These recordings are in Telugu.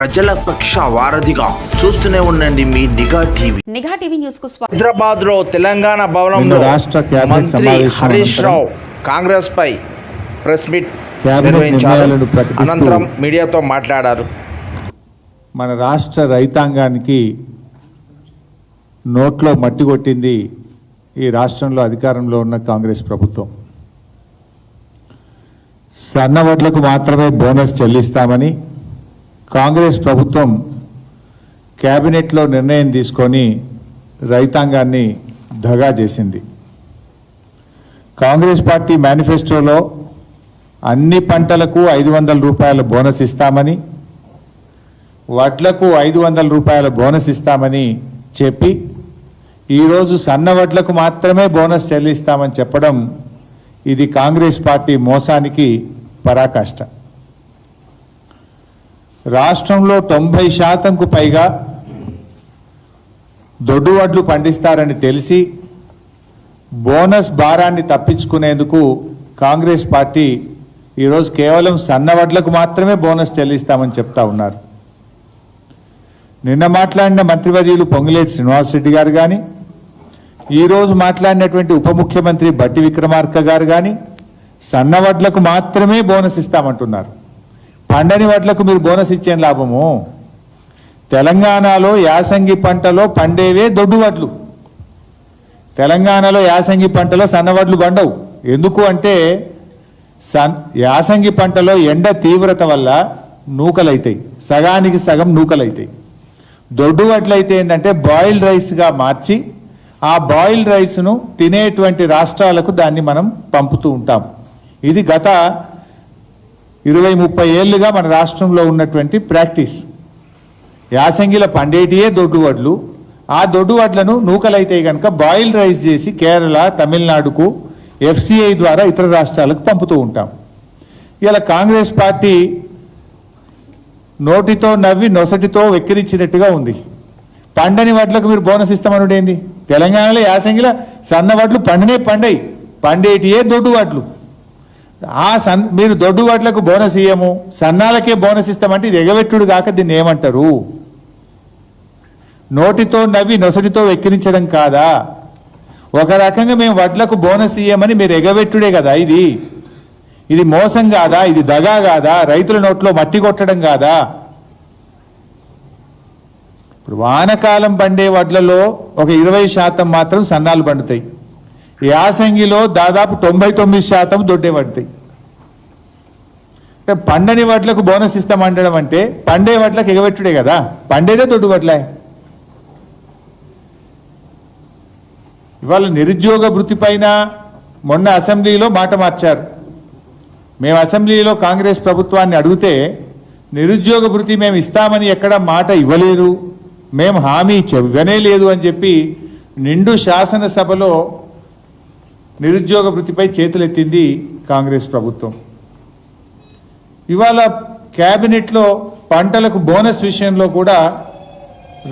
ప్రజల పక్ష వారధిగా చూస్తూనే ఉండండి మీ నిఘా టీవీ. నిఘా టీవీ న్యూస్ కు స్వాగతం. హైదరాబాద్ లో తెలంగాణ భవనంలో రాష్ట్ర కేబినెట్ మంత్రి హరీష్ రావు కాంగ్రెస్ పై ప్రెస్ మీట్ నిర్వహించారు. అనంతరం మీడియాతో మాట్లాడారు. మన రాష్ట్ర రైతాంగానికి నోట్లో మట్టి కొట్టింది ఈ రాష్ట్రంలో అధికారంలో ఉన్న కాంగ్రెస్ ప్రభుత్వం. సన్నవడ్లకు మాత్రమే బోనస్ చెల్లిస్తామని కాంగ్రెస్ ప్రభుత్వం కేబినెట్లో నిర్ణయం తీసుకొని రైతాంగాన్ని దగా చేసింది. కాంగ్రెస్ పార్టీ మేనిఫెస్టోలో అన్ని పంటలకు 500 రూపాయల బోనస్ ఇస్తామని, వడ్లకు 500 రూపాయల బోనస్ ఇస్తామని చెప్పి ఈరోజు సన్న వడ్లకు మాత్రమే బోనస్ చెల్లిస్తామని చెప్పడం ఇది కాంగ్రెస్ పార్టీ మోసానికి పరాకాష్ట. రాష్ట్రంలో 90% పైగా దొడ్డు వడ్లు పండిస్తారని తెలిసి బోనస్ భారాన్ని తప్పించుకునేందుకు కాంగ్రెస్ పార్టీ ఈరోజు కేవలం సన్న వడ్లకు మాత్రమే బోనస్ చెల్లిస్తామని చెప్తా ఉన్నారు. నిన్న మాట్లాడిన మంత్రివర్యులు పొంగులేటి శ్రీనివాసరెడ్డి గారు కానీ, ఈరోజు మాట్లాడినటువంటి ఉప ముఖ్యమంత్రి బట్టి విక్రమార్క గారు కానీ సన్న వడ్లకు మాత్రమే బోనస్ ఇస్తామంటున్నారు. పండని వడ్లకు మీరు బోనస్ ఇచ్చే లాభము? తెలంగాణలో యాసంగి పంటలో పండేవే దొడ్డు వడ్లు. తెలంగాణలో యాసంగి పంటలో సన్నవడ్లు పండవు. ఎందుకు అంటే యాసంగి పంటలో ఎండ తీవ్రత వల్ల నూకలైతాయి, సగానికి సగం నూకలైతాయి. దొడ్డు వడ్లు అయితే ఏంటంటే బాయిల్డ్ రైస్గా మార్చి ఆ బాయిల్డ్ రైస్ను తినేటువంటి రాష్ట్రాలకు దాన్ని మనం పంపుతూ ఉంటాం. ఇది గత 20-30 ఏళ్ళుగా మన రాష్ట్రంలో ఉన్నటువంటి ప్రాక్టీస్. యాసంగిల పండేటియే దొడ్డు వడ్లు, ఆ దొడ్డు వడ్లను నూకలైతే కనుక బాయిల్డ్ రైస్ చేసి కేరళ, తమిళనాడుకు FCI ద్వారా ఇతర రాష్ట్రాలకు పంపుతూ ఉంటాం. ఇలా కాంగ్రెస్ పార్టీ నోటితో నవ్వి నొసటితో వెక్కిరించినట్టుగా ఉంది. పండని వడ్లకు మీరు బోనస్ ఇస్తామనుడు ఏంది? తెలంగాణలో యాసంగిల సన్న వడ్లు పండేటియే దొడ్డు వడ్లు. మీరు దొడ్డు వడ్లకు బోనస్ ఇయ్యము, సన్నాలకే బోనస్ ఇస్తామంటే ఇది ఎగవెట్టుడు కాక దీన్ని ఏమంటారు? నోటితో నవ్వి నొసటితో వెక్కిరించడం కాదా? ఒక రకంగా మేము వడ్లకు బోనస్ ఇయ్యమని మీరు ఎగవెట్టుడే కదా. ఇది మోసం కాదా? ఇది దగా కాదా? రైతుల నోట్లో మట్టి కొట్టడం కాదా? ఇప్పుడు వానకాలం పండే వడ్లలో ఒక 20% మాత్రం సన్నాలు పండుతాయి. యాసంగిలో దాదాపు 99% దొడ్డే పడతాయి. అంటే పండని వడ్లకు బోనస్ ఇస్తామంటడం అంటే పండే వడ్లకు ఎగబెట్టుడే కదా. పండేదే దొడ్డు వడ్లే. ఇవాళ నిరుద్యోగ భృతి పైన మొన్న అసెంబ్లీలో మాట మార్చారు. మేము అసెంబ్లీలో కాంగ్రెస్ ప్రభుత్వాన్ని అడిగితే నిరుద్యోగ భృతి మేము ఇస్తామని ఎక్కడ మాట ఇవ్వలేదు, మేము హామీ ఇవ్వనే లేదు అని చెప్పి నిండు శాసనసభలో నిరుద్యోగ భృతిపై చేతులెత్తింది కాంగ్రెస్ ప్రభుత్వం. ఇవాళ కేబినెట్లో పంటలకు బోనస్ విషయంలో కూడా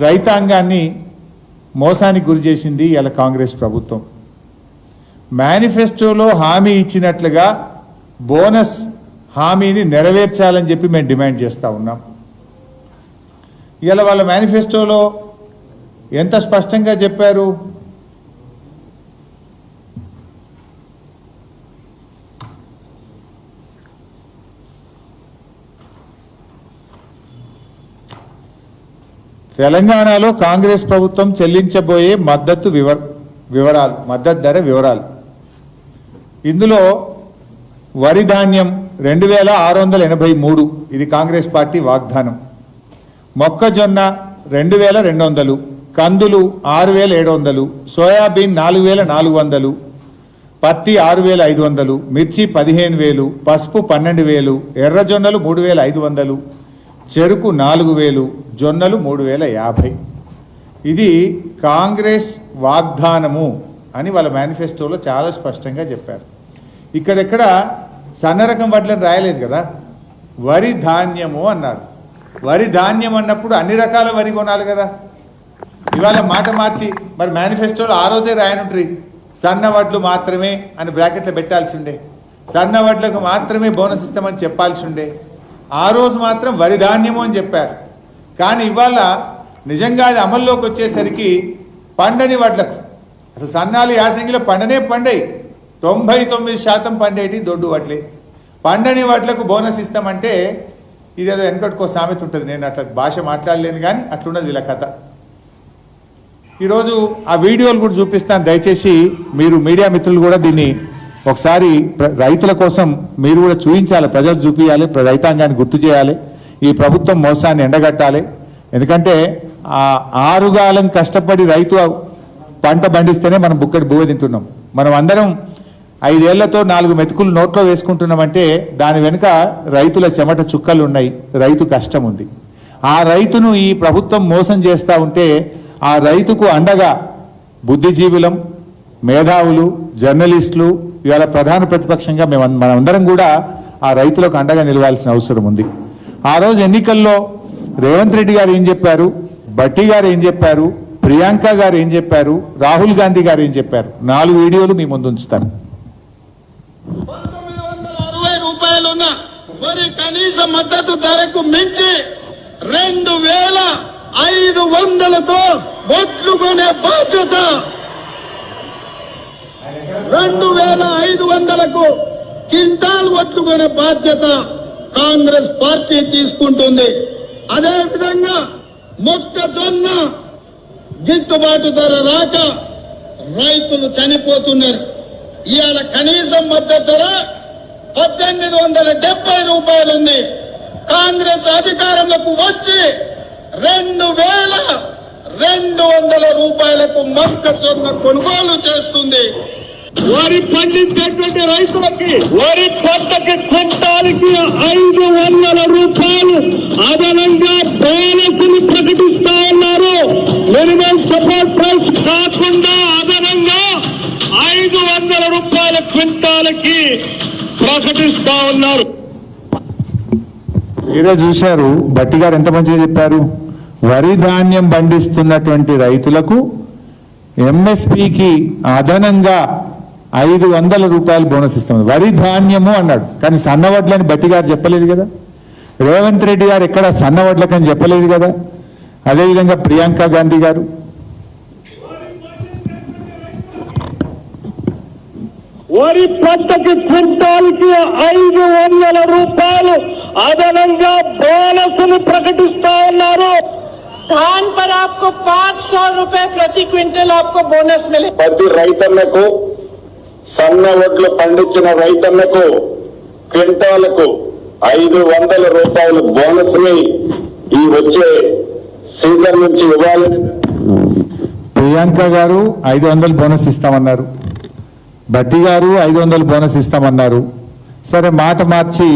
రైతాంగాన్ని మోసానికి గురి చేసింది ఇలా కాంగ్రెస్ ప్రభుత్వం. మేనిఫెస్టోలో హామీ ఇచ్చినట్లుగా బోనస్ హామీని నెరవేర్చాలని చెప్పి మేము డిమాండ్ చేస్తూ ఉన్నాం. ఇలా వాళ్ళ మేనిఫెస్టోలో ఎంత స్పష్టంగా చెప్పారు? తెలంగాణలో కాంగ్రెస్ ప్రభుత్వం చెల్లించబోయే మద్దతు ధర వివరాలు. ఇందులో వరి ధాన్యం 2683, ఇది కాంగ్రెస్ పార్టీ వాగ్దానం. మొక్కజొన్న 2200, కందులు 6700, సోయాబీన్ 4400, పత్తి 6500, మిర్చి 15000, పసుపు 12000, ఎర్రజొన్నలు 3500, చెరుకు 4000, జొన్నలు 3050. ఇది కాంగ్రెస్ వాగ్దానము అని వాళ్ళ మేనిఫెస్టోలో చాలా స్పష్టంగా చెప్పారు. ఇక్కడెక్కడ సన్న రకం వడ్లను రాయలేదు కదా, వరి ధాన్యము అన్నారు. వరి ధాన్యం అన్నప్పుడు అన్ని రకాల వరి కొనాలి కదా. ఇవాళ మాట మార్చి మరి మేనిఫెస్టోలో ఆ రోజే రాయనుంట్రీ సన్న వడ్లు మాత్రమే అని బ్రాకెట్లో పెట్టాల్సి ఉండే, సన్న వడ్లకు మాత్రమే బోనస్ ఇస్తామని చెప్పాల్సి ఉండే. ఆ రోజు మాత్రం వరి ధాన్యము అని చెప్పారు. కానీ ఇవాళ నిజంగా అది అమల్లోకి వచ్చేసరికి పండని వడ్లకు అసలు సన్నాలు యాసంగిలో పండయి 99% పండేటి దొడ్డు వడ్లే. పండని వడ్లకు బోనస్ ఇస్తామంటే ఇదేదో వెనకట్టుకో సామెత ఉంటుంది, నేను అట్లా భాష మాట్లాడలేను కానీ అట్లున్నది వీళ్ళ కథ. ఈరోజు ఆ వీడియోలు కూడా చూపిస్తాను, దయచేసి మీరు మీడియా మిత్రులు కూడా దీన్ని ఒకసారి రైతుల కోసం మీరు కూడా చూపించాలి, ప్రజలు చూపించాలి, రైతాంగాన్ని గుర్తు చేయాలి, ఈ ప్రభుత్వం మోసాన్ని ఎండగట్టాలి. ఎందుకంటే ఆ ఆరుగాలం కష్టపడి రైతు పంట పండిస్తేనే మనం బుక్కడి బువ్వ తింటున్నాం. మనం అందరం 5 ఏళ్లతో 4 మెతుకులు నోట్లో వేసుకుంటున్నామంటే దాని వెనుక రైతుల చెమట చుక్కలు ఉన్నాయి, రైతు కష్టం ఉంది. ఆ రైతును ఈ ప్రభుత్వం మోసం చేస్తూ ఉంటే ఆ రైతుకు అండగా బుద్ధిజీవులం, మేధావులు, జర్నలిస్టులు, ఇవాళ ప్రధాన ప్రతిపక్షంగా మనందరం కూడా ఆ రైతులకు అండగా నిలవాల్సిన అవసరం ఉంది. ఆ రోజు ఎన్నికల్లో రేవంత్ రెడ్డి గారు ఏం చెప్పారు, భట్టి గారు ఏం చెప్పారు, ప్రియాంక గారు ఏం చెప్పారు, రాహుల్ గాంధీ గారు ఏం చెప్పారు, 4 వీడియోలు మీ ముందు ఉంచుతాను. 1960 రూపాయలున్న వరి కనీస మద్దతు ధరకు మించి 2500తో ఒట్లు కొనే బాధ్యత 2500కు క్వింటాల్ ఒట్లు కొనే బాధ్యత కాంగ్రెస్ పార్టీ తీసుకుంటుంది. అదే విధంగా మొక్కజొన్న గిట్టుబాటు ధర రాక రైతులు చనిపోతున్నారు. ఇవాళ కనీస మద్దతు ధర 1870 రూపాయలు ఉంది. కాంగ్రెస్ అధికారంలోకి వచ్చి 2200 రూపాయలకు మొక్కజొన్న కొనుగోలు చేస్తుంది. వరి పండించేటువంటి రైతులకి వరి పంటకి క్వింటాల్కి 500 రూపాయలు అదనంగా బోనస్ని ప్రకటిస్తా ఉన్నారు. మినిమం సపోర్ట్ ప్రైస్ కాకుండా అదనంగా 500 రూపాయల క్వింటాల్కి ప్రకటిస్తా ఉన్నారు. మీరే చూశారు భట్టి గారు ఎంత మంచిగా చెప్పారు. వరి ధాన్యం పండిస్తున్నటువంటి రైతులకు ఎంఎస్పికి అదనంగా 500 రూపాయలు బోనస్ ఇస్తాం. వరి ధాన్యము అన్నాడు, కానీ సన్నవడ్లని భట్టి గారు చెప్పలేదు కదా. రేవంత్ రెడ్డి గారు ఎక్కడ సన్నవడ్లకని చెప్పలేదు కదా. అదేవిధంగా ప్రియాంక గాంధీ గారు వరి పంటకి క్వింటాల్కి 500 రూపాయలు అదనంగా బోనస్ ని ప్రకటిస్తా ఉన్నారు. धान पर आपको 500 रुपए प्रति क्विंटल आपको बोनस मिले. ప్రతి రైతన్నకు సన్న వడ్లు పండించిన రైతన్నకు క్వింటాలకు 500 రూపాయలు బోనస్ ని ఈ వచ్చే సీజన్ నుంచి ఇవ్వాలి. ప్రియాంక గారు 500 బోనస్ ఇస్తామన్నారు, భట్టి గారు 500 బోనస్ ఇస్తామన్నారు. సరే మాట మార్చి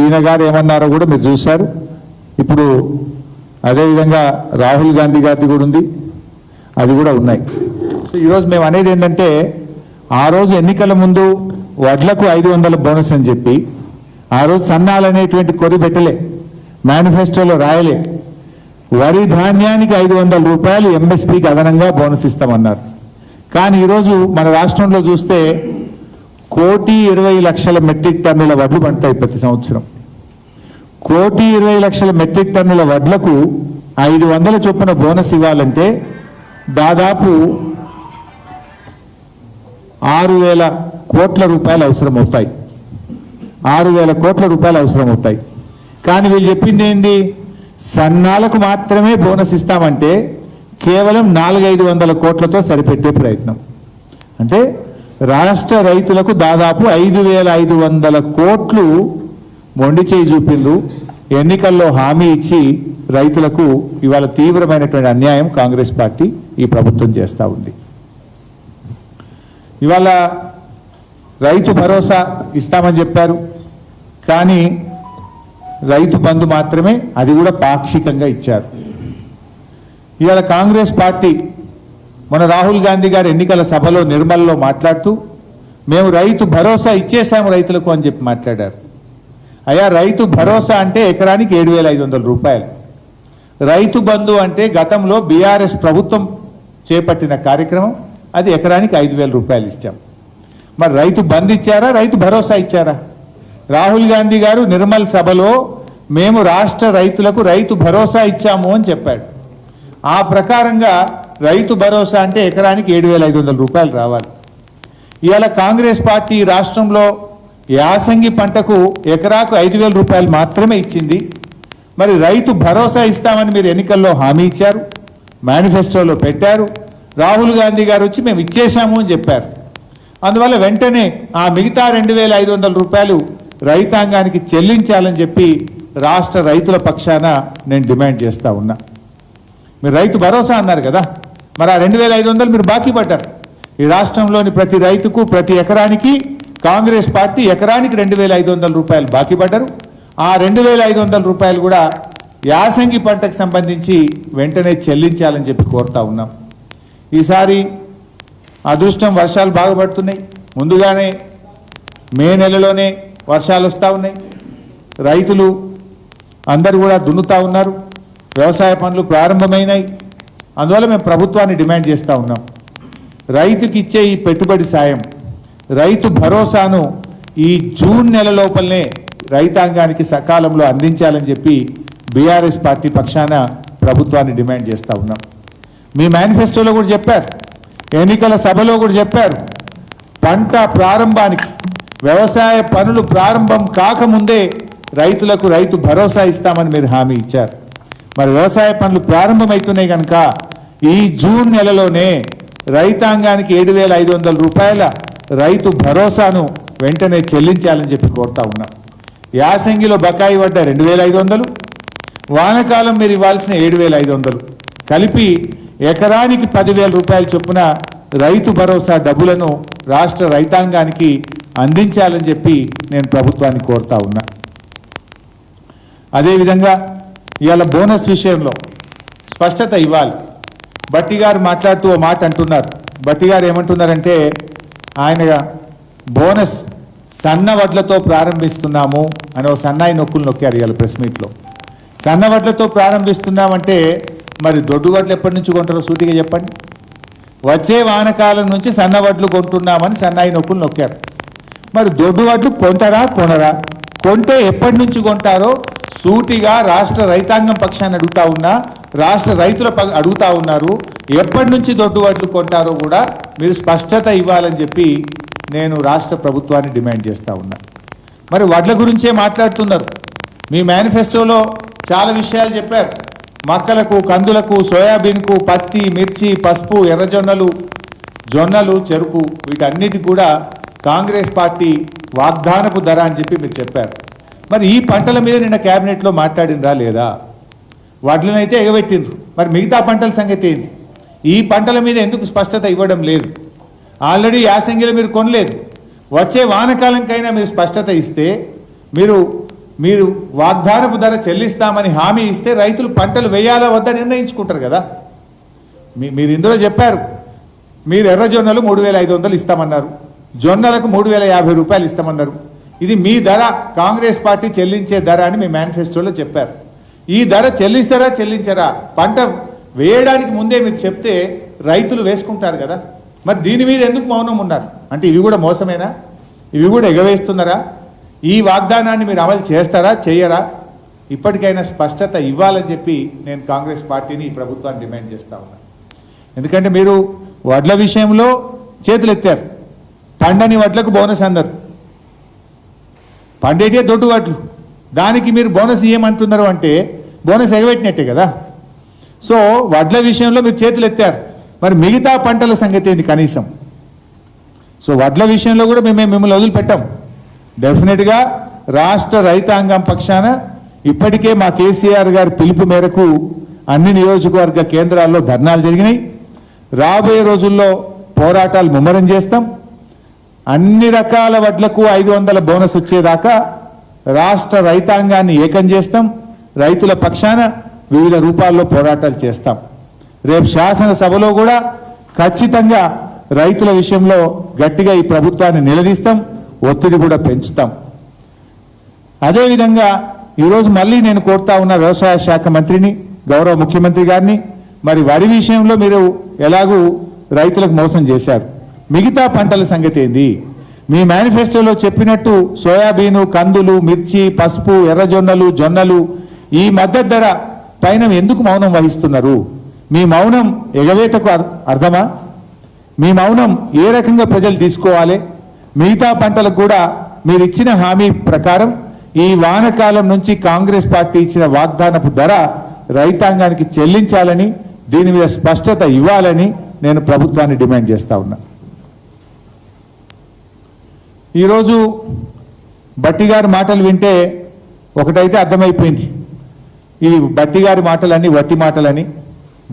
ఈయన గారు ఏమన్నారో కూడా మీరు చూశారు. ఇప్పుడు అదేవిధంగా రాహుల్ గాంధీ గారిది కూడా ఉంది, అది కూడా ఉన్నాయి. సో ఈరోజు మేము అనేది ఏంటంటే ఆ రోజు ఎన్నికల ముందు వడ్లకు 500 బోనస్ అని చెప్పి ఆ రోజు సన్నాలు అనేటువంటి కొరి పెట్టలే, మేనిఫెస్టోలో రాయలే. వరి ధాన్యానికి 500 రూపాయలు ఎంఎస్పీకి అదనంగా బోనస్ ఇస్తామన్నారు. కానీ ఈరోజు మన రాష్ట్రంలో చూస్తే 1,20,00,000 మెట్రిక్ టన్నుల వడ్లు పండుతాయి ప్రతి సంవత్సరం. 1,20,00,000 మెట్రిక్ టన్నుల వడ్లకు 500 చొప్పున బోనస్ ఇవ్వాలంటే దాదాపు 6,000 కోట్ల రూపాయలు అవసరం అవుతాయి. 6,000 కోట్ల రూపాయలు అవసరం అవుతాయి. కానీ వీళ్ళు చెప్పింది ఏంది, సన్నాలకు మాత్రమే బోనస్ ఇస్తామంటే కేవలం 400-500 కోట్లతో సరిపెట్టే ప్రయత్నం. అంటే రాష్ట్ర రైతులకు దాదాపు 5,500 కోట్లు మొండి చేయి చూపిండ్రు. ఎన్నికల్లో హామీ ఇచ్చి రైతులకు ఇవాళ తీవ్రమైనటువంటి అన్యాయం కాంగ్రెస్ పార్టీ ఈ ప్రభుత్వం చేస్తూ ఉంది. ఇవాళ రైతు భరోసా ఇస్తామని చెప్పారు, కానీ రైతు బంధు మాత్రమే, అది కూడా పాక్షికంగా ఇచ్చారు. ఇవాళ కాంగ్రెస్ పార్టీ మన రాహుల్ గాంధీ గారు ఎన్నికల సభలో నిర్మల్లో మాట్లాడుతూ మేము రైతు భరోసా ఇచ్చేసాము రైతులకు అని చెప్పి మాట్లాడారు. అయ్యా, రైతు భరోసా అంటే ఎకరానికి 7,500 రూపాయలు. రైతు బంధు అంటే గతంలో బీఆర్ఎస్ ప్రభుత్వం చేపట్టిన కార్యక్రమం, అది ఎకరానికి 5,000 రూపాయలు ఇచ్చాం. మరి రైతు బంధు ఇచ్చారా, రైతు భరోసా ఇచ్చారా? రాహుల్ గాంధీ గారు నిర్మల్ సభలో మేము రాష్ట్ర రైతులకు రైతు భరోసా ఇచ్చాము అని చెప్పాడు. ఆ ప్రకారంగా రైతు భరోసా అంటే ఎకరానికి 7,500 రూపాయలు రావాలి. ఇవాళ కాంగ్రెస్ పార్టీ రాష్ట్రంలో యాసంగి పంటకు ఎకరాకు 5,000 రూపాయలు మాత్రమే ఇచ్చింది. మరి రైతు భరోసా ఇస్తామని మీరు ఎన్నికల్లో హామీ ఇచ్చారు, మేనిఫెస్టోలో పెట్టారు. రాహుల్ గాంధీ గారు వచ్చి మేము ఇచ్చేశాము అని చెప్పారు. అందువల్ల వెంటనే ఆ మిగతా 2,500 రూపాయలు రైతాంగానికి చెల్లించాలని చెప్పి రాష్ట్ర రైతుల పక్షాన నేను డిమాండ్ చేస్తా ఉన్నా. మీరు రైతు భరోసా అన్నారు కదా, మరి ఆ 2,500 మీరు బాకీ పడ్డారు. ఈ రాష్ట్రంలోని ప్రతి రైతుకు ప్రతి ఎకరానికి కాంగ్రెస్ పార్టీ ఎకరానికి 2,500 రూపాయలు బాకీ పడ్డారు. ఆ 2,500 రూపాయలు కూడా యాసంగి పంటకు సంబంధించి వెంటనే చెల్లించాలని చెప్పి కోరుతా ఉన్నాం. ఈసారి అదృష్టం వర్షాలు బాగా పడుతున్నాయి. ముందుగానే మే నెలలోనే వర్షాలు వస్తూ ఉన్నాయి. రైతులు అందరూ కూడా దున్నుతా ఉన్నారు. వ్యవసాయ పనులు ప్రారంభమైనాయి. అందువల్ల మేము ప్రభుత్వాన్ని డిమాండ్ చేస్తూ ఉన్నాం, రైతుకి ఇచ్చే ఈ పెట్టుబడి సాయం, రైతు భరోసాను ఈ జూన్ నెల లోపలనే రైతాంగానికి సకాలంలో అందించాలని చెప్పి బీఆర్ఎస్ పార్టీ పక్షాన ప్రభుత్వాన్ని డిమాండ్ చేస్తూ ఉన్నాం. మీ మేనిఫెస్టోలో కూడా చెప్పారు, ఎన్నికల సభలో కూడా చెప్పారు, పంట ప్రారంభానికి వ్యవసాయ పనులు ప్రారంభం కాకముందే రైతులకు రైతు భరోసా ఇస్తామని మీరు హామీ ఇచ్చారు. మరి వ్యవసాయ పనులు ప్రారంభమవుతున్నాయి కనుక ఈ జూన్ నెలలోనే రైతాంగానికి 7,500 రూపాయల రైతు భరోసాను వెంటనే చెల్లించాలని చెప్పి కోరుతా ఉన్నాం. యాసంగిలో బకాయి పడ్డ 2,500, వానకాలం మీరు ఇవ్వాల్సిన 7,500 కలిపి ఎకరానికి 10,000 రూపాయల చొప్పున రైతు భరోసా డబ్బులను రాష్ట్ర రైతాంగానికి అందించాలని చెప్పి నేను ప్రభుత్వాన్ని కోరుతా ఉన్నా. అదేవిధంగా ఇవాళ బోనస్ విషయంలో స్పష్టత ఇవ్వాలి. బట్టి గారు మాట్లాడుతూ ఓ మాట అంటున్నారు. బట్టి గారు ఏమంటున్నారంటే ఆయన బోనస్ సన్న వడ్లతో ప్రారంభిస్తున్నాము అని ఒక సన్నాయి నొక్కులు నొక్కారు ఇవాళ ప్రెస్ మీట్లో. సన్న వడ్లతో ప్రారంభిస్తున్నామంటే మరి దొడ్డు వడ్లు ఎప్పటి నుంచి కొంటారో సూటిగా చెప్పండి. వచ్చే వానకాలం నుంచి సన్న వడ్లు కొంటున్నామని సన్నాయి నొక్కులు నొక్కారు. మరి దొడ్డు వడ్లు కొంటారా కొనరా, కొంటే ఎప్పటి నుంచి కొంటారో సూటిగా రాష్ట్ర రైతాంగం పక్షాన్ని అడుగుతా ఉన్నా, రాష్ట్ర రైతుల అడుగుతా ఉన్నారు. ఎప్పటి నుంచి దొడ్డు వడ్లు కొంటారో కూడా మీరు స్పష్టత ఇవ్వాలని చెప్పి నేను రాష్ట్ర ప్రభుత్వాన్ని డిమాండ్ చేస్తూ ఉన్నా. మరి వడ్ల గురించే మాట్లాడుతున్నారు. మీ మేనిఫెస్టోలో చాలా విషయాలు చెప్పారు. మక్కలకు, కందులకు, సోయాబీన్కు, పత్తి, మిర్చి, పసుపు, ఎర్రజొన్నలు, జొన్నలు, చెరుకు వీటన్నిటికి కూడా కాంగ్రెస్ పార్టీ వాగ్దానపు ధర అని చెప్పి మీరు చెప్పారు. మరి ఈ పంటల మీద నిన్న క్యాబినెట్లో మాట్లాడినరా లేదా? వడ్లనైతే ఎగబెట్టిండ్రు, మరి మిగతా పంటల సంగతి ఏంది? ఈ పంటల మీద ఎందుకు స్పష్టత ఇవ్వడం లేదు? ఆల్రెడీ యాసంగిలో మీరు కొనలేదు. వచ్చే వానకాలంకైనా మీరు స్పష్టత ఇస్తే, మీరు వాగ్దానపు ధర చెల్లిస్తామని హామీ ఇస్తే రైతులు పంటలు వేయాలా వద్దా నిర్ణయించుకుంటారు కదా. మీరు ఇందులో చెప్పారు, మీరు ఎర్రజొన్నలు 3,500 ఇస్తామన్నారు, జొన్నలకు 3,050 రూపాయలు ఇస్తామన్నారు. ఇది మీ ధర, కాంగ్రెస్ పార్టీ చెల్లించే ధర అని మీ మేనిఫెస్టోలో చెప్పారు. ఈ ధర చెల్లిస్తారా చెల్లించరా? పంట వేయడానికి ముందే మీరు చెప్తే రైతులు వేసుకుంటారు కదా. మరి దీని మీద ఎందుకు మౌనం ఉన్నారు? అంటే ఇవి కూడా మోసమేనా? ఇవి కూడా ఎగవేస్తున్నారా? ఈ వాగ్దానాన్ని మీరు అమలు చేస్తారా చేయరా? ఇప్పటికైనా స్పష్టత ఇవ్వాలని చెప్పి నేను కాంగ్రెస్ పార్టీని, ఈ ప్రభుత్వాన్ని డిమాండ్ చేస్తా ఉన్నాను. ఎందుకంటే మీరు వడ్ల విషయంలో చేతులు ఎత్తారు. పండని వడ్లకు బోనస్ అన్నారు, పండేటే దొడ్డు వడ్లు, దానికి మీరు బోనస్ ఇవ్వమంటున్నారు అంటే బోనస్ ఎగబెట్టినట్టే కదా. సో వడ్ల విషయంలో మీరు చేతులు ఎత్తారు, మరి మిగతా పంటల సంగతి ఏంది కనీసం? సో వడ్ల విషయంలో కూడా మేము మిమ్మల్ని వదిలిపెట్టాం. డెఫినెట్గా రాష్ట్ర రైతాంగం పక్షాన ఇప్పటికే మా కేసీఆర్ గారి పిలుపు మేరకు అన్ని నియోజకవర్గ కేంద్రాల్లో ధర్నాలు జరిగినాయి. రాబోయే రోజుల్లో పోరాటాలు ముమ్మరం చేస్తాం. అన్ని రకాల వడ్లకు 500 బోనస్ వచ్చేదాకా రాష్ట్ర రైతాంగాన్ని ఏకం చేస్తాం. రైతుల పక్షాన వివిధ రూపాల్లో పోరాటాలు చేస్తాం. రేపు శాసనసభలో కూడా ఖచ్చితంగా రైతుల విషయంలో గట్టిగా ఈ ప్రభుత్వాన్ని నిలదీస్తాం, ఒత్తిడి కూడా పెంచుతాం. అదేవిధంగా ఈరోజు మళ్ళీ నేను కోరుతా ఉన్న వ్యవసాయ శాఖ మంత్రిని, గౌరవ ముఖ్యమంత్రి గారిని, మరి వరి విషయంలో మీరు ఎలాగూ రైతులకు మోసం చేశారు, మిగతా పంటల సంగతి ఏంది? మీ మేనిఫెస్టోలో చెప్పినట్టు సోయాబీను, కందులు, మిర్చి, పసుపు, ఎర్రజొన్నలు, జొన్నలు ఈ మద్దతు ధర పైన ఎందుకు మౌనం వహిస్తున్నారు? మీ మౌనం ఎగవేతకు అర్థమా? మీ మౌనం ఏ రకంగా ప్రజలు తీసుకోవాలి? మిగతా పంటలకు కూడా మీరు ఇచ్చిన హామీ ప్రకారం ఈ వానకాలం నుంచి కాంగ్రెస్ పార్టీ ఇచ్చిన వాగ్దానపు ధర రైతాంగానికి చెల్లించాలని, దీని మీద స్పష్టత ఇవ్వాలని నేను ప్రభుత్వాన్ని డిమాండ్ చేస్తా ఉన్నా. ఈరోజు బట్టి గారి మాటలు వింటే ఒకటైతే అర్థమైపోయింది, ఈ బట్టి గారి మాటలన్నీ వట్టి మాటలని,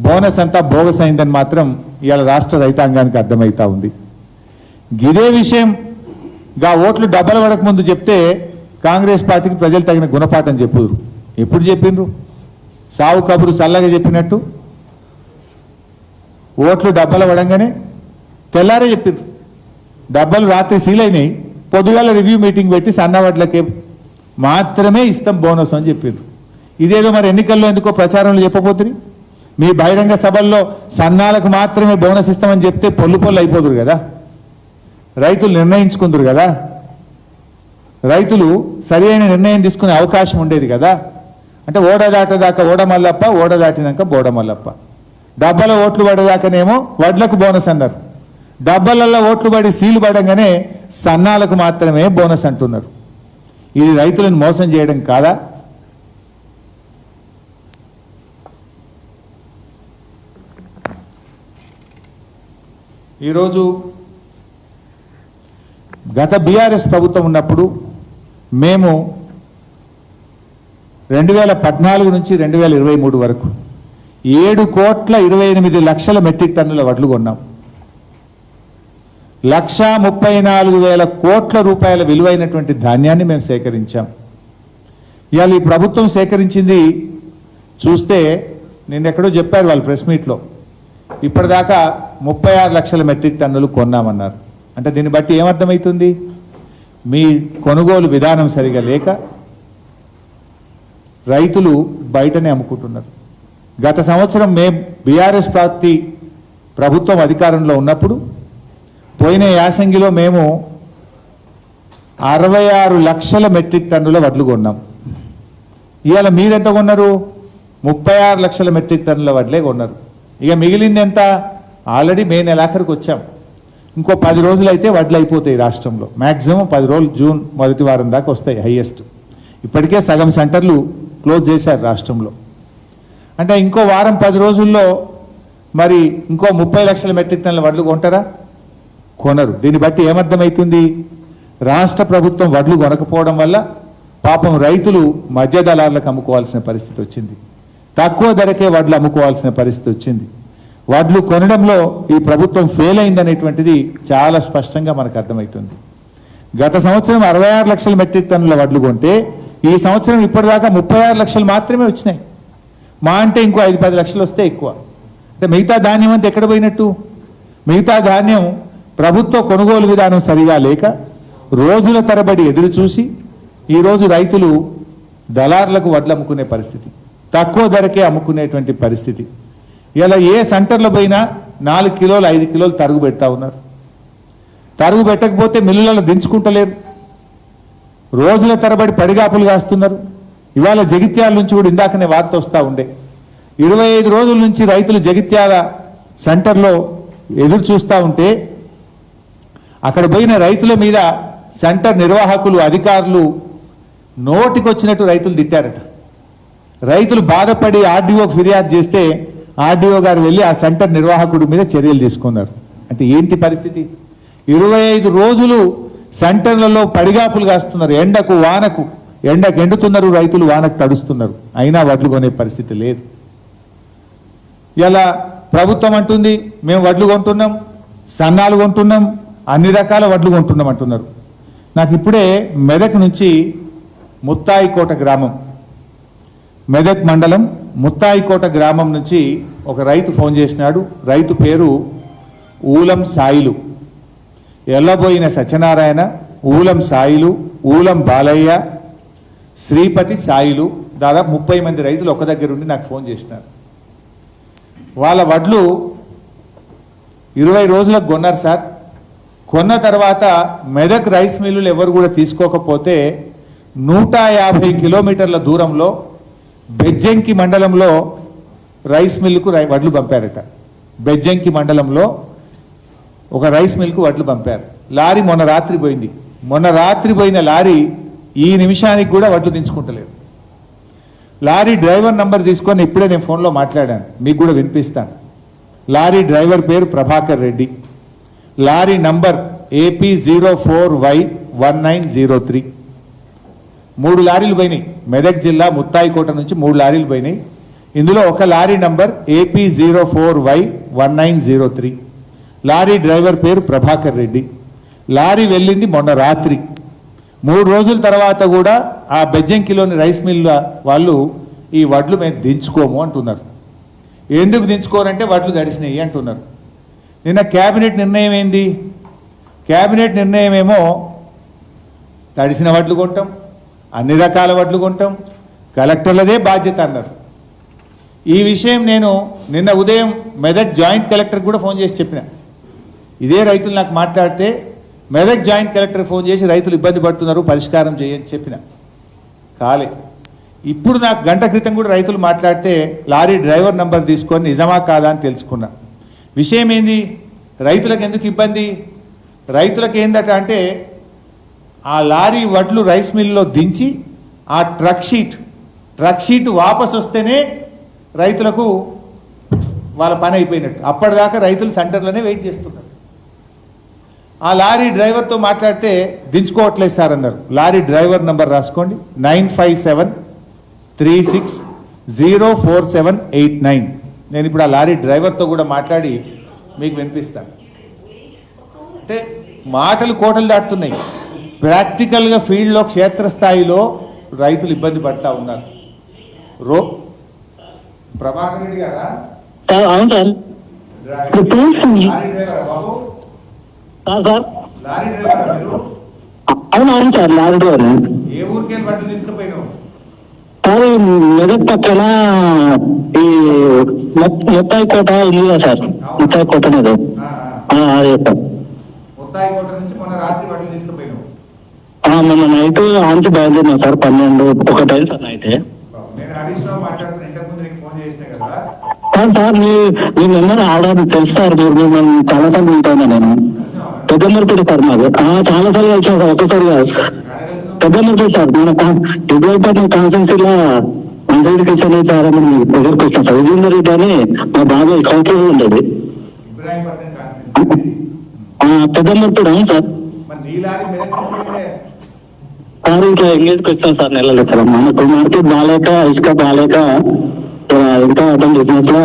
బోనస్ అంతా బోగస్ అయిందని మాత్రం ఇవాళ రాష్ట్ర రైతాంగానికి అర్థమవుతా ఉంది. ఇదే విషయం ఓట్లు డబ్బల పడక ముందు చెప్తే కాంగ్రెస్ పార్టీకి ప్రజలు తగిన గుణపాఠం చెప్పుదురు. ఎప్పుడు చెప్పిండ్రు? సావు కబురు సల్లగా చెప్పినట్టు ఓట్లు డబ్బల పడంగానే తెల్లారే చెప్పిండ్రు. డబ్బలు రాత్రి సీల్ అయినాయి, పొద్దుగాల రివ్యూ మీటింగ్ పెట్టి సన్నవాట్లకే మాత్రమే ఇస్తాం బోనస్ అని చెప్పిండ్రు. ఇదేదో మరి ఎన్నికల్లో ఎందుకో ప్రచారంలో చెప్పబోతుంది. మీ బహిరంగ సభల్లో సన్నాలకు మాత్రమే బోనస్ ఇస్తామని చెప్తే పొల్లు అయిపోదురు కదా, రైతులు నిర్ణయించుకుందరు కదా, రైతులు సరి అయిన నిర్ణయం తీసుకునే అవకాశం ఉండేది కదా. అంటే ఓడ దాటదాకా ఓడ మల్లప్ప, ఓడ దాటినాక బోడ మల్లప్ప. డబ్బల ఓట్లు పడేదాకానేమో వడ్లకు బోనస్ అన్నారు, డబ్బలలో ఓట్లు పడి సీలు పడంగానే సన్నాలకు మాత్రమే బోనస్ అంటున్నారు. ఇది రైతులను మోసం చేయడం కాదా? ఈరోజు గత బీఆర్ఎస్ ప్రభుత్వం ఉన్నప్పుడు మేము 2014 నుంచి 2023 వరకు 7,28,00,000 మెట్రిక్ టన్నుల వడ్లు కొన్నాం. 1,34,000 కోట్ల రూపాయల విలువైనటువంటి ధాన్యాన్ని మేము సేకరించాం. ఇవాళ ఈ ప్రభుత్వం సేకరించింది చూస్తే నిన్నెక్కడో చెప్పారు వాళ్ళు ప్రెస్ మీట్లో, ఇప్పటిదాకా 36 లక్షల మెట్రిక్ టన్నులు కొన్నామన్నారు. అంటే దీన్ని బట్టి ఏమర్థమవుతుంది? మీ కొనుగోలు విధానం సరిగా లేక రైతులు బయటనే అమ్ముకుంటున్నారు. గత సంవత్సరం మేము బీఆర్ఎస్ పార్టీ ప్రభుత్వం అధికారంలో ఉన్నప్పుడు పోయిన యాసంగిలో మేము 66 లక్షల మెట్రిక్ టన్నుల వడ్లు కొన్నాం. ఇవాళ మీరెంత కొన్నారు? 36 లక్షల మెట్రిక్ టన్నుల వడ్లే కొన్నారు. ఇక మిగిలింది ఎంత? ఆల్రెడీ మే నెలాఖరికి వచ్చాం. ఇంకో 10 రోజులు అయితే వడ్లు అయిపోతాయి రాష్ట్రంలో. మ్యాక్సిమం 10 రోజులు, జూన్ మొదటి వారం దాకా వస్తాయి హైయెస్ట్. ఇప్పటికే సగం సెంటర్లు క్లోజ్ చేశారు రాష్ట్రంలో. అంటే ఇంకో వారం 10 రోజుల్లో మరి ఇంకో 30 లక్షల మెట్రిక్ టన్నుల వడ్లు కొంటారా? కొనరు. దీన్ని బట్టి ఏమర్థమవుతుంది? రాష్ట్ర ప్రభుత్వం వడ్లు కొనకపోవడం వల్ల పాపం రైతులు మధ్య దళారులకు అమ్ముకోవాల్సిన పరిస్థితి వచ్చింది, తక్కువ ధరకే వడ్లు అమ్ముకోవాల్సిన పరిస్థితి వచ్చింది. వడ్లు కొనడంలో ఈ ప్రభుత్వం ఫెయిల్ అయిందనేటువంటిది చాలా స్పష్టంగా మనకు అర్థమవుతుంది. గత సంవత్సరం 66 లక్షల మెట్రిక్ టన్నుల వడ్లు కొంటే ఈ సంవత్సరం ఇప్పటిదాకా 36 లక్షలు మాత్రమే వచ్చినాయి. మా అంటే ఇంకో 5-10 లక్షలు వస్తే ఎక్కువ. అంటే మిగతా ధాన్యం అంతా ఎక్కడ పోయినట్టు? మిగతా ధాన్యం ప్రభుత్వ కొనుగోలు విధానం సరిగా లేక రోజుల తరబడి ఎదురు చూసి ఈరోజు రైతులు దళారులకు వడ్లు అమ్ముకునే పరిస్థితి, తక్కువ ధరకే అమ్ముకునేటువంటి పరిస్థితి. ఇలా ఏ సెంటర్లో పోయినా 4 కిలోలు 5 కిలోలు తరుగు పెడతా ఉన్నారు. తరుగు పెట్టకపోతే మిల్లులలో దించుకుంటలేరు, రోజుల తరబడి పడిగాపులు కాస్తున్నారు. ఇవాళ జగిత్యాల నుంచి కూడా ఇందాకనే వార్త వస్తూ ఉండే, 25 రోజుల నుంచి రైతులు జగిత్యాల సెంటర్లో ఎదురు చూస్తూ ఉంటే అక్కడ పోయిన రైతుల మీద సెంటర్ నిర్వాహకులు, అధికారులు నోటికొచ్చినట్టు రైతులు తిట్టారట. రైతులు బాధపడి ఆర్డీఓకి ఫిర్యాదు చేస్తే ఆర్డీఓ గారు వెళ్ళి ఆ సెంటర్ నిర్వాహకుడి మీద చర్యలు తీసుకున్నారు. అంటే ఏంటి పరిస్థితి? 25 రోజులు సెంటర్లలో పడిగాపులు కాస్తున్నారు. ఎండకు వానకు, ఎండకు ఎండుతున్నారు రైతులు, వానకు తడుస్తున్నారు, అయినా వడ్లు కొనే పరిస్థితి లేదు. ఇలా ప్రభుత్వం అంటుంది మేము వడ్లు కొంటున్నాం, సన్నాలు కొంటున్నాం, అన్ని రకాల వడ్లు కొంటున్నాం అంటున్నారు. నాకు ఇప్పుడే మెదక్ నుంచి ముత్తాయికోట గ్రామం, మెదక్ మండలం ముత్తాయికోట గ్రామం నుంచి ఒక రైతు ఫోన్ చేసినాడు. రైతు పేరు ఊలం సాయిలు, ఎల్లబోయిన సత్యనారాయణ, ఊలం సాయిలు, ఊలం బాలయ్య, శ్రీపతి సాయిలు, దాదాపు 30 మంది రైతులు ఒక దగ్గర ఉండి నాకు ఫోన్ చేసినారు. వాళ్ళ వడ్లు 20 రోజులకు కొన్నారు సార్, కొన్న తర్వాత మెదక్ రైస్ మిల్లులు ఎవరు కూడా తీసుకోకపోతే 150 కిలోమీటర్ల దూరంలో బెజ్జంకి మండలంలో రైస్ మిల్లుకు వడ్లు పంపారట. బెజ్జంకి మండలంలో ఒక రైస్ మిల్కు వడ్లు పంపారు. లారీ మొన్న రాత్రి పోయింది. మొన్న రాత్రి పోయిన లారీ ఈ నిమిషానికి కూడా వడ్లు దించుకుంటలేదు. లారీ డ్రైవర్ నంబర్ తీసుకొని ఇప్పుడే నేను ఫోన్లో మాట్లాడాను, మీకు కూడా వినిపిస్తాను. లారీ డ్రైవర్ పేరు Prabhakar Reddy. Lorry number AP04Y1903. 3 లారీలు పోయినాయి. మెదక్ జిల్లా ముత్తాయికోట నుంచి 3 లారీలు పోయినాయి. ఇందులో ఒక lorry number AP04Y1903. Lorry driver పేరు ప్రభాకర్ రెడ్డి. లారీ వెళ్ళింది మొన్న రాత్రి. 3 రోజుల తర్వాత కూడా ఆ బెజ్జంకిలోని రైస్ మిల్ వాళ్ళు ఈ వడ్లు మేము దించుకోము అంటున్నారు. ఎందుకు దించుకోరంటే వడ్లు తడిసినాయి అంటున్నారు. నిన్న క్యాబినెట్ నిర్ణయం ఏంది? క్యాబినెట్ నిర్ణయం ఏమో తడిసిన వడ్లు కొంటాం, అన్ని రకాల వడ్లు కొంటాం, కలెక్టర్లదే బాధ్యత అన్నారు. ఈ విషయం నేను నిన్న ఉదయం మెదక్ జాయింట్ కలెక్టర్కి కూడా ఫోన్ చేసి చెప్పిన. ఇదే రైతులు నాకు మాట్లాడితే మెదక్ జాయింట్ కలెక్టర్ ఫోన్ చేసి రైతులు ఇబ్బంది పడుతున్నారు, పరిష్కారం చేయని చెప్పిన. కాలే. ఇప్పుడు నాకు గంట క్రితం కూడా రైతులు మాట్లాడితే లారీ డ్రైవర్ నంబర్ తీసుకొని నిజమా కాదా అని తెలుసుకున్నా. విషయం ఏంది? రైతులకు ఎందుకు ఇబ్బంది? రైతులకు ఏందట అంటే ఆ లారీ వడ్లు రైస్ మిల్లో దించి ఆ ట్రక్ షీట్ వాపస్ వస్తేనే రైతులకు వాళ్ళ పని అయిపోయినట్టు. అప్పటిదాకా రైతులు సెంటర్లోనే వెయిట్ చేస్తున్నారు. ఆ లారీ డ్రైవర్తో మాట్లాడితే దించుకోవట్లేదు సార్ అన్నారు. లారీ డ్రైవర్ నంబర్ రాసుకోండి, 9573604789. నేను ఇప్పుడు ఆ లారీ డ్రైవర్తో కూడా మాట్లాడి మీకు వినిపిస్తాను. అంటే మాటలు కోటలు దాటుతున్నాయి. ప్రాక్టికల్గా ఫీల్డ్లో క్షేత్రస్థాయిలో రైతులు ఇబ్బంది పడతా ఉన్నారు. ప్రభాకర్ రెడ్డి గారా? అవును సార్. లారీ డ్రైవరా బాబు? సార్ లారీ డ్రైవరా మీరు? అవును సార్, లారీ డ్రైవర్. ఏ ఊరికెళ్ళి బట్టలు తీసుకుపోయినావు? సార్ ఈ మెదక్ పక్కన ఈ ముత్తాయి కోట ఉంది కదా సార్, ముత్తాయి కోట మీద అదే సార్. ముత్తాయి కోట నుంచి మొన్న రాత్రి బట్టలు తీసుకుపోయినావు? మొన్న నైట్ ఆన్సి బయలుదేరినా సార్, 12-1 అయింది సార్ నైట్. నేను హరీష్ రావు మాట్లాడుతున్నా, ఇంతకుముందు నీకు ఫోన్ చేసిన కదా. సార్ మీ నెంబర్ ఆర్డర్ తెలుసు సార్, మేము చాలా సార్లు ఉంటాను నేను. పెద్దమూర్పేట సార్ మాది. చాలా సార్లు కలిసాను సార్, ఒకసారి కాదు. పెద్దమూర్పేట సార్, మన ఇబ్రాహీంపట్నం కాన్స్టిట్యూన్సీలో మంచిరెడ్డి కిషన్ సార్ అని దగ్గరకు వచ్చిన సార్. విజేందర్ రెడ్డి అని మా బాబాయ్ కౌన్సిలర్ ఉండేది. పెద్దమూర్పేట. అవును సార్. సార్ ఇంకా ఎంగేజ్కి వచ్చాం సార్, నెలలు సార్. మనకు మార్కెట్ బాగాలేక, ఇసుక బాగాలేక, ఇంకా అటెండ్ బిజినెస్ లో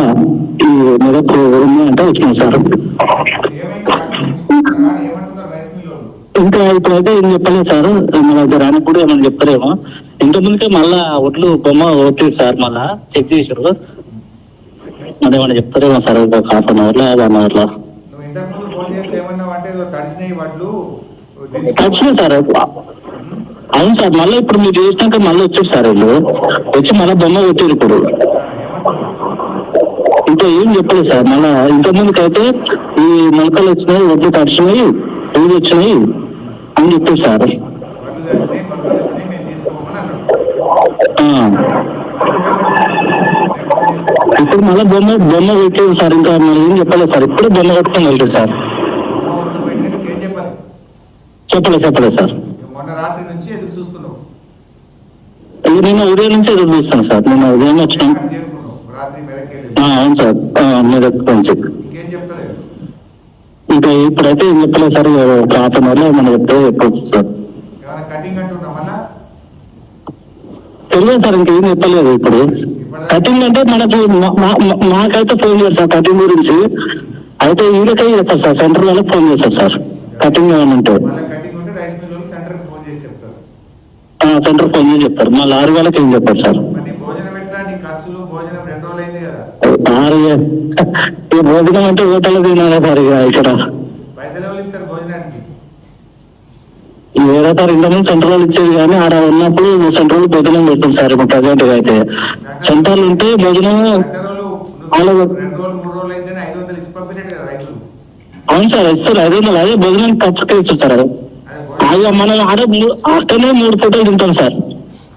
ఈ మెదక్ ఉంది అంటే వచ్చినాం సార్. ఇంకా ఇప్పుడైతే ఏం చెప్పలేదు సార్, మన రానికి కూడా ఏమన్నా చెప్పారేమో. ఇంత ముందుకే మళ్ళా ఒట్లు బొమ్మ ఓట్లేదు సార్, మళ్ళా చెక్ చేసారు. మరి ఏమన్నా చెప్తారేమో సార్, ఒక ½ అవర్లో 1 అవర్లో తడిచినాయి సార్. అవును సార్, మళ్ళీ ఇప్పుడు మీరు చేసినాక మళ్ళీ వచ్చారు సార్, వీళ్ళు వచ్చి మళ్ళీ బొమ్మ కొట్టారు. ఇప్పుడు ఇంకా ఏం చెప్పలేదు సార్. మళ్ళా ఇంత ముందుకైతే ఈ మొలకలు వచ్చినాయి, వడ్లు తడిచినాయి, పూలు వచ్చినాయి అని చెప్పారు సార్. ఇప్పుడు మళ్ళీ బొమ్మ పెట్టేది సార్. ఇంకా మళ్ళీ ఏం చెప్పలేదు సార్, ఇప్పుడే బొమ్మ కొట్టుకొని వెళ్తారు సార్. చెప్పలేదు సార్. నిన్న ఉదయం నుంచి ఎదురు చూస్తాను సార్. నిన్న ఉదయం వచ్చినాం. అవును సార్, మెదక్ నుంచి. ఇంకా ఇప్పుడైతే ఏం చెప్పలేదు సార్, ఒక ½ అవర్లో మనం చెప్తే చెప్పవచ్చు సార్. తెలియదు సార్, ఇంకేం చెప్పలేదు. ఇప్పుడు కటింగ్ అంటే మనకి మాకైతే ఫోన్ చేస్తారు కటింగ్ గురించి. అయితే వీళ్ళకే చేస్తారు సార్, సెంటర్ వాళ్ళకి ఫోన్ చేస్తారు సార్ కటింగ్ ఏమైనా ఉంటే. సెంటర్ ఫోన్ చేసి చెప్తారు. మా లారీ వాళ్ళకి ఏం చెప్పారు సార్. ఈ భోజనం అంటే హోటల్ తినాలా సార్? ఇక ఇక్కడ వేరే సార్ ఇంతకుముందు సెంట్రల్ ఇచ్చేది, కానీ ఆడ ఉన్నప్పుడు సెంట్రల్ భోజనం పెడుతుంది సార్. ఇప్పుడు ప్రజెంట్ గా అయితే సెంట్రల్ ఉంటే భోజనం అవును సార్ ఇస్తారు 500 అదే భోజనం ఖర్చుకే ఇస్తారు సార్ అది. అయ్యో మనం అక్కడనే 3 పూటలు తింటాం సార్.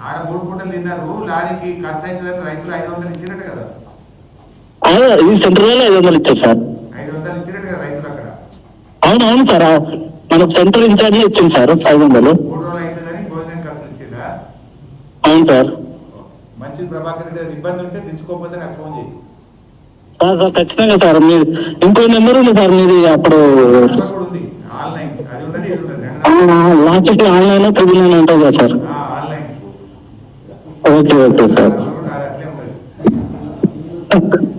ఆడ 3 పూటలు తిన్నారు, లారీకి ఖర్చు అవుతుందని రైతులు 500 ఇచ్చినట్టు కదా. అదే ఈ సెంటర్ లో 500 ఇచ్చారు సార్. 500 ఇచ్చినట్టు కదా రైతులు అక్కడ. అవును సార్ మనకు సెంటర్ ఇన్ఛార్జ్ ఇచ్చింది సార్ 500. 3 రోజులు అవుతుందని భోజనం ఖర్చులు ఇచ్చిందా? అవును సార్. మంచిది ప్రభాకర్ రెడ్డి, ఇబ్బంది ఉంటే దించుకోకపోతే నాకు ఫోన్ చేయి. సార్ ఖచ్చితంగా సార్. మీరు ఇంకో నెంబర్ ఉంది సార్ మీది అప్పుడు ఉంది ఆన్లైన్స్, అది ఉన్నది ఇది ఉన్నది. లాస్ట్ ఆన్లైన్ 399 ఉంటుంది కదా సార్. Onlines okay sir. అట్లే ఉంటుంది.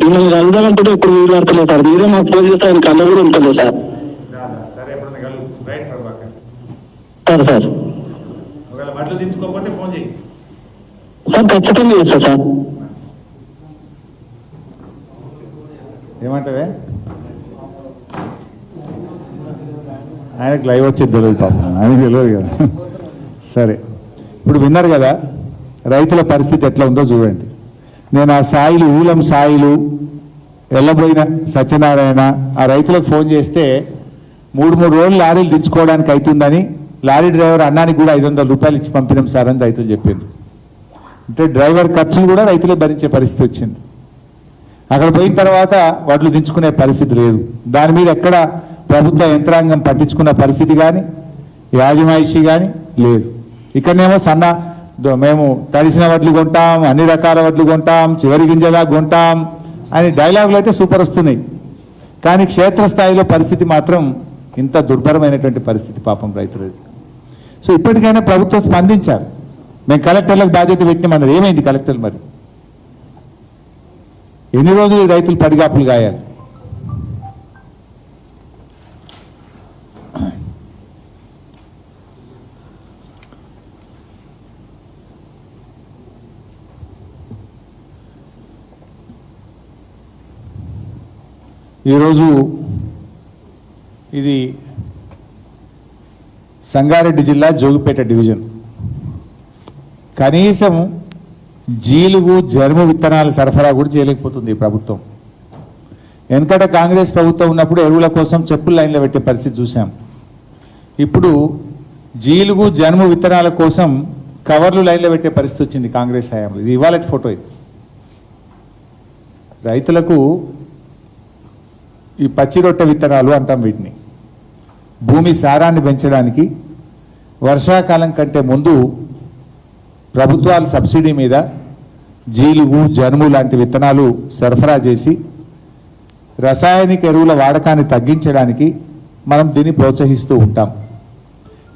మిమ్మల్ని కలుద్దామంటే ఇప్పుడు వీలు పడతలేదు సార్. మీరే మాకు ఫోన్ చేస్తే ఆయన కళ్ళ కూడా ఉంటుంది సార్. సరే ఎప్పుడు కలుగు. రైట్ ప్రభాకర్. సార్ ఒకవేళ బట్టలు దించుకోకపోతే ఫోన్ చేయి. సార్ ఖచ్చితంగా చేస్తా సార్. ఏమంటావే? ఆయనకు లైవ్ వచ్చేది తెలియదు పాపం, ఆయనకు తెలియదు కదా. సరే, ఇప్పుడు విన్నారు కదా రైతుల పరిస్థితి ఎట్లా ఉందో చూడండి. నేను ఆ సాయిలు ఊలం సాయిలు వెళ్ళబోయిన సత్యనారాయణ ఆ రైతులకు ఫోన్ చేస్తే 3 రోజులు లారీలు దించుకోవడానికి అవుతుందని లారీ డ్రైవర్ అన్నానికి కూడా 500 రూపాయలు ఇచ్చి పంపినాం సార్ అని రైతులు చెప్పింది. అంటే డ్రైవర్ ఖర్చులు కూడా రైతులే భరించే పరిస్థితి వచ్చింది. అక్కడ పోయిన తర్వాత వడ్లు దించుకునే పరిస్థితి లేదు. దాని మీద ఎక్కడ ప్రభుత్వ యంత్రాంగం పట్టించుకున్న పరిస్థితి కానీ యాజమాయిషీ కానీ లేదు. ఇక్కడనేమో మేము తడిసిన వడ్లు కొంటాం, అన్ని రకాల వడ్లు కొంటాం, చివరి గింజలా కొంటాం అని డైలాగులు అయితే సూపర్ వస్తున్నాయి. కానీ క్షేత్రస్థాయిలో పరిస్థితి మాత్రం ఇంత దుర్భరమైనటువంటి పరిస్థితి పాపం రైతులది. సో ఇప్పటికైనా ప్రభుత్వం స్పందించారు. మేము కలెక్టర్లకు బాధ్యత పెట్టినామన్నది ఏమైంది కలెక్టర్లు? మరి ఎన్ని రోజులు రైతులు పడిగాపులు గాయాలి? ఈరోజు ఇది సంగారెడ్డి జిల్లా జోగిపేట డివిజన్. కనీసం జీలుగు జర్ము విత్తనాల సరఫరా కూడా చేయలేకపోతుంది ఈ ప్రభుత్వం. వెనకట కాంగ్రెస్ ప్రభుత్వం ఉన్నప్పుడు ఎరువుల కోసం చెప్పుల లైన్లో పెట్టే పరిస్థితి చూసాం. ఇప్పుడు జీలుగు జర్ము విత్తనాల కోసం కవర్లు లైన్లో పెట్టే పరిస్థితి వచ్చింది కాంగ్రెస్ హయాంలో. ఇది ఇవాళ ఫోటో. ఇది రైతులకు ఈ పచ్చి రొట్టె విత్తనాలు అంటాం వీటిని. భూమి సారాన్ని పెంచడానికి వర్షాకాలం కంటే ముందు ప్రభుత్వాలు సబ్సిడీ మీద జీలుగు జనుము లాంటి విత్తనాలు సరఫరా చేసి రసాయనిక ఎరువుల వాడకాన్ని తగ్గించడానికి మనం దీన్ని ప్రోత్సహిస్తూ ఉంటాం.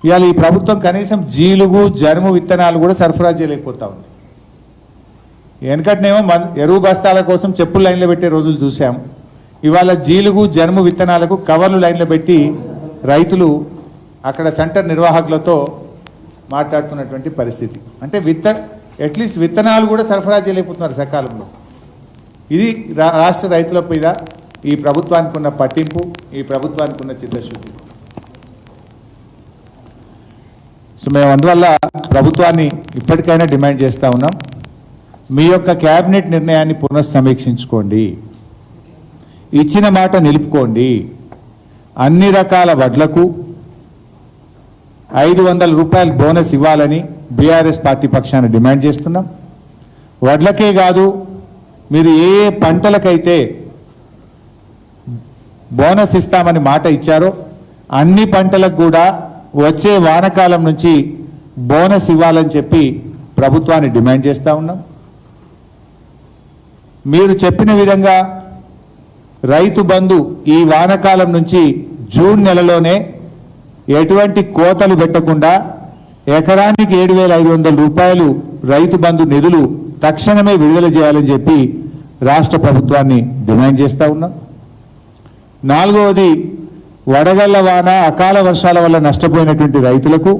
ఇవాళ ఈ ప్రభుత్వం కనీసం జీలుగు జనుము విత్తనాలు కూడా సరఫరా చేయలేకపోతా ఉంది. వెనకటినేమో ఎరువు బస్తాల కోసం చెప్పులు లైన్లో పెట్టే రోజులు చూసాం. ఇవాళ జీలుగు జనుము విత్తనాలకు కవర్లు లైన్లో పెట్టి రైతులు అక్కడ సెంటర్ నిర్వాహకులతో మాట్లాడుతున్నటువంటి పరిస్థితి. అంటే అట్లీస్ట్ విత్తనాలు కూడా సరఫరా చేయలేకపోతున్నారు సకాలంలో. ఇది రాష్ట్ర రైతుల మీద ఈ ప్రభుత్వానికి ఉన్న పట్టింపు, ఈ ప్రభుత్వానికి ఉన్న చిత్తశుద్ధి. సో మేము అందువల్ల ప్రభుత్వాన్ని ఇప్పటికైనా డిమాండ్ చేస్తూ ఉన్నాం, మీ యొక్క క్యాబినెట్ నిర్ణయాన్ని పునఃసమీక్షించుకోండి, ఇచ్చిన మాట నిలుపుకోండి. అన్ని రకాల వడ్లకు 500 రూపాయలు బోనస్ ఇవ్వాలని బీఆర్ఎస్ పార్టీ పక్షాన డిమాండ్ చేస్తున్నాం. వడ్లకే కాదు, మీరు ఏ పంటలకైతే బోనస్ ఇస్తామని మాట ఇచ్చారో అన్ని పంటలకు కూడా వచ్చే వానాకాలం నుంచి బోనస్ ఇవ్వాలని చెప్పి ప్రభుత్వాన్ని డిమాండ్ చేస్తూ ఉన్నాం. మీరు చెప్పిన విధంగా రైతు బంధు ఈ వానాకాలం నుంచి జూన్ నెలలోనే ఎటువంటి కోతలు పెట్టకుండా ఎకరానికి 7,500 రూపాయలు రైతు బంధు నిధులు తక్షణమే విడుదల చేయాలని చెప్పి రాష్ట్ర ప్రభుత్వాన్ని డిమాండ్ చేస్తూ ఉన్నాం. 4వది, వడగళ్ల వాన అకాల వర్షాల వల్ల నష్టపోయినటువంటి రైతులకు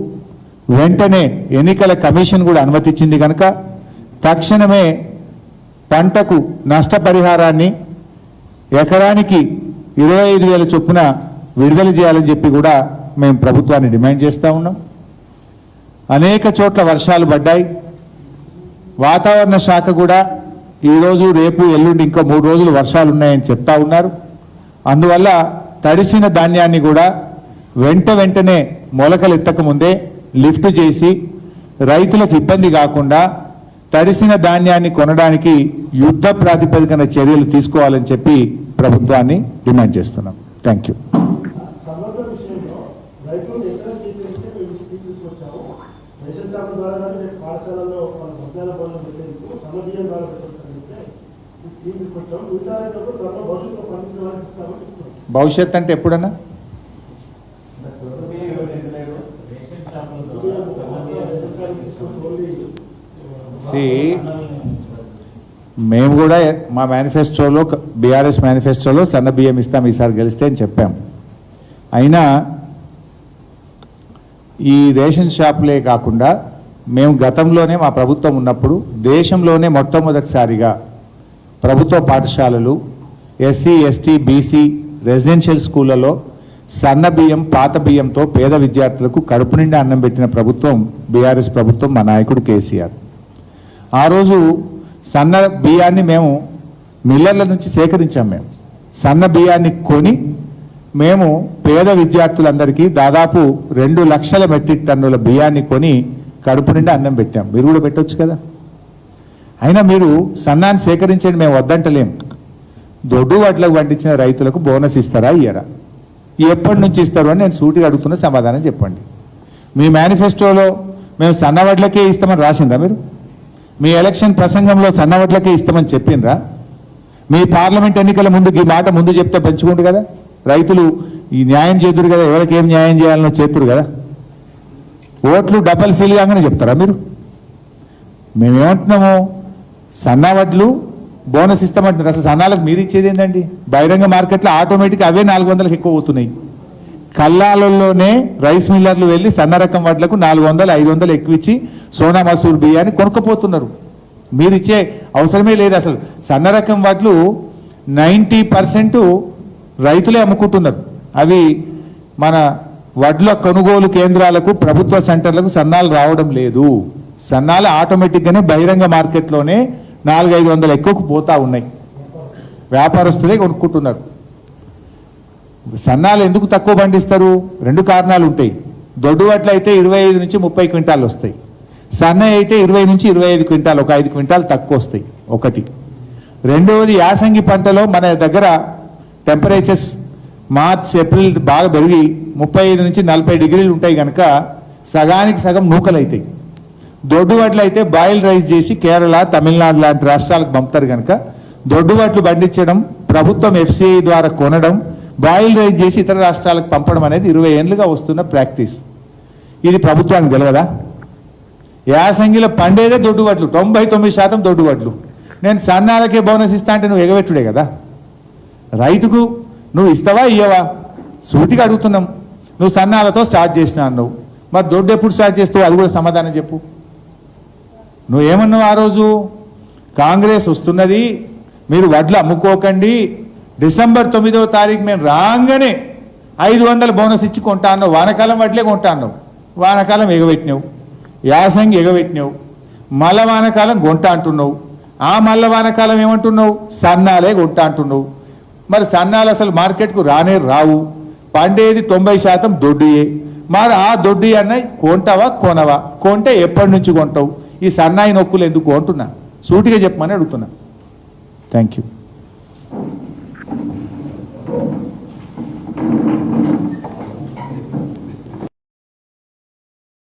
వెంటనే ఎన్నికల కమిషన్ కూడా అనుమతించింది కనుక తక్షణమే పంటకు నష్టపరిహారాన్ని ఎకరానికి 25,000 చొప్పున విడుదల చేయాలని చెప్పి కూడా మేము ప్రభుత్వాన్ని డిమాండ్ చేస్తూ ఉన్నాం. అనేక చోట్ల వర్షాలు పడ్డాయి. వాతావరణ శాఖ కూడా ఈరోజు రేపు ఎల్లుండి ఇంకా 3 రోజులు వర్షాలు ఉన్నాయని చెప్తా ఉన్నారు. అందువల్ల తడిసిన ధాన్యాన్ని కూడా వెంటనే మొలకలెత్తక ముందే లిఫ్ట్ చేసి రైతులకు ఇబ్బంది కాకుండా తడిసిన ధాన్యాన్ని కొనడానికి యుద్ధ ప్రాతిపదికన చర్యలు తీసుకోవాలని చెప్పి ప్రభుత్వాన్ని డిమాండ్ చేస్తున్నాం. Thank you. సమగ్ర విషయంలో రైతులు ఎక్కడ చేసేస్తే మేము స్కీమ్ తీసుకొచ్చాము. రేషన్ షాప్ ద్వారా కానీ రేపు పాఠశాలలో వాళ్ళ మధ్యాహ్న పనులు పెట్టేందుకు సమర్థీయం ద్వారా పెట్టాలంటే ఈ స్కీమ్ తీసుకొచ్చాము. మిగతా రైతులకు త్వరలో భవిష్యత్తులో పండించడానికి ఇస్తామని చెప్తున్నాం. భవిష్యత్ అంటే ఎప్పుడన్నా మేము కూడా మా మేనిఫెస్టోలో బీఆర్ఎస్ మేనిఫెస్టోలో సన్న బియ్యం ఇస్తాం ఈసారి గెలిస్తే అని చెప్పాం. అయినా ఈ రేషన్ షాపులే కాకుండా మేము గతంలోనే మా ప్రభుత్వం ఉన్నప్పుడు దేశంలోనే మొట్టమొదటిసారిగా ప్రభుత్వ పాఠశాలలు ఎస్సీ ఎస్టీ బీసీ రెసిడెన్షియల్ స్కూళ్ళలో సన్న బియ్యం పాత బియ్యంతో పేద విద్యార్థులకు కడుపు నిండా అన్నం పెట్టిన ప్రభుత్వం బీఆర్ఎస్ ప్రభుత్వం, మా నాయకుడు కేసీఆర్. ఆ రోజు సన్న బియ్యాన్ని మేము మిల్లర్ల నుంచి సేకరించాం. మేము సన్న బియ్యాన్ని కొని మేము పేద విద్యార్థులందరికీ దాదాపు 2 లక్షల మెట్రిక్ టన్నుల బియ్యాన్ని కొని కడుపు నిండా అన్నం పెట్టాం. మీరు కూడా పెట్టొచ్చు కదా. అయినా మీరు సన్నాన్ని సేకరించండి, మేము వద్దంటలేం. దొడ్డు వడ్లకు పండించిన రైతులకు బోనస్ ఇస్తారా ఇయ్యరా? ఎప్పటి నుంచి ఇస్తారు అని నేను సూటిగా అడుగుతున్న సమాధానం చెప్పండి. మీ మేనిఫెస్టోలో మేము సన్న వడ్లకే ఇస్తామని రాసిందా? మీరు మీ ఎలక్షన్ ప్రసంగంలో సన్న వడ్లకే ఇస్తామని చెప్పిండ్రా? మీ పార్లమెంట్ ఎన్నికల ముందు ఈ మాట ముందు చెప్తే పెంచుకుంటు కదా. రైతులు ఈ న్యాయం చేతురు కదా, ఎవరికి ఏం న్యాయం చేయాలనో చేతురు కదా. ఓట్లు డబల్ సీల్ కాగానే చెప్తారా మీరు? మేమేమంటున్నాము, సన్న వడ్లు బోనస్ ఇస్తామంటున్నారు. అసలు సన్నాలకు మీరు ఇచ్చేది ఏంటండి? బహిరంగ మార్కెట్లో ఆటోమేటిక్ అవే 400లకు ఎక్కువ అవుతున్నాయి. కల్లాలలోనే రైస్ మిల్లర్లు వెళ్ళి సన్న రకం వడ్లకు 400, 500 ఎక్కువ ఇచ్చి సోనా మసూర్ బియ్యాన్ని కొనుక్కపోతున్నారు. మీరు ఇచ్చే అవసరమే లేదు. అసలు సన్న రకం వడ్లు 90% రైతులే అమ్ముకుంటున్నారు. అవి మన వడ్ల కొనుగోలు కేంద్రాలకు ప్రభుత్వ సెంటర్లకు సన్నాలు రావడం లేదు. సన్నాలు ఆటోమేటిక్గానే బహిరంగ మార్కెట్లోనే 400-500 ఎక్కువకు పోతా ఉన్నాయి. వ్యాపారస్తులే కొనుక్కుంటున్నారు. సన్నాలు ఎందుకు తక్కువ పండిస్తారు? 2 కారణాలు ఉంటాయి. దొడ్డు వడ్లు అయితే 25 నుంచి 30 క్వింటాలు వస్తాయి. సన్న అయితే 20 నుంచి 25 క్వింటాలు, ఒక 5 క్వింటాలు తక్కువ వస్తాయి. ఒకటి. రెండవది, యాసంగి పంటలో మన దగ్గర టెంపరేచర్స్ మార్చ్ ఏప్రిల్ బాగా పెరిగి 35 నుంచి 40 డిగ్రీలు ఉంటాయి కనుక సగానికి సగం నూకలు అవుతాయి. దొడ్డు వడ్లు అయితే బాయిల్ రైస్ చేసి కేరళ, తమిళనాడు లాంటి రాష్ట్రాలకు పంపుతారు కనుక దొడ్డు వడ్లు పండించడం, ప్రభుత్వం FCI ద్వారా కొనడం, బాయిల్ రైస్ చేసి ఇతర రాష్ట్రాలకు పంపడం అనేది 20 ఏళ్ళుగా వస్తున్న ప్రాక్టీస్. ఇది ప్రభుత్వానికి తెలియదా? యాసంగిలో పండేదే దొడ్డు వడ్లు, 99% దొడ్డు వడ్లు. నేను సన్నాలకే బోనస్ ఇస్తా అంటే నువ్వు ఎగబెట్టుడే కదా. రైతుకు నువ్వు ఇస్తావా ఇయ్యవా? సూటిగా అడుగుతున్నాం. నువ్వు సన్నాలతో స్టార్ట్ చేసినా అన్నావు, మరి దొడ్డు ఎప్పుడు స్టార్ట్ చేస్తావు? అది కూడా సమాధానం చెప్పు. నువ్వేమన్నావు ఆ రోజు? కాంగ్రెస్ వస్తున్నది, మీరు వడ్లు అమ్ముకోకండి, డిసెంబర్ 9వ తారీఖు మేము రాగానే 500 బోనస్ ఇచ్చి కొంటా అన్నావు. వానకాలం వడ్లే కొంటా అన్నావు. వానకాలం ఎగబెట్టినావు, యాసంగి ఎగబెట్టినావు, మల్ల వానకాలం కొంట అంటున్నావు. ఆ మల్ల వానకాలం ఏమంటున్నావు? సన్నాలే కొంట అంటున్నావు. మరి సన్నాలు అసలు మార్కెట్కు రానే రావు. పండేది 90% దొడ్డియే. మరి ఆ దొడ్డి అన్నయ్య కొంటావా కొనవా? కొంటే ఎప్పటి నుంచి కొంటావు? ఈ సన్నాయి నొక్కులు ఎందుకు అంటున్నా? సూటిగా చెప్పమని అడుగుతున్నా. Thank you.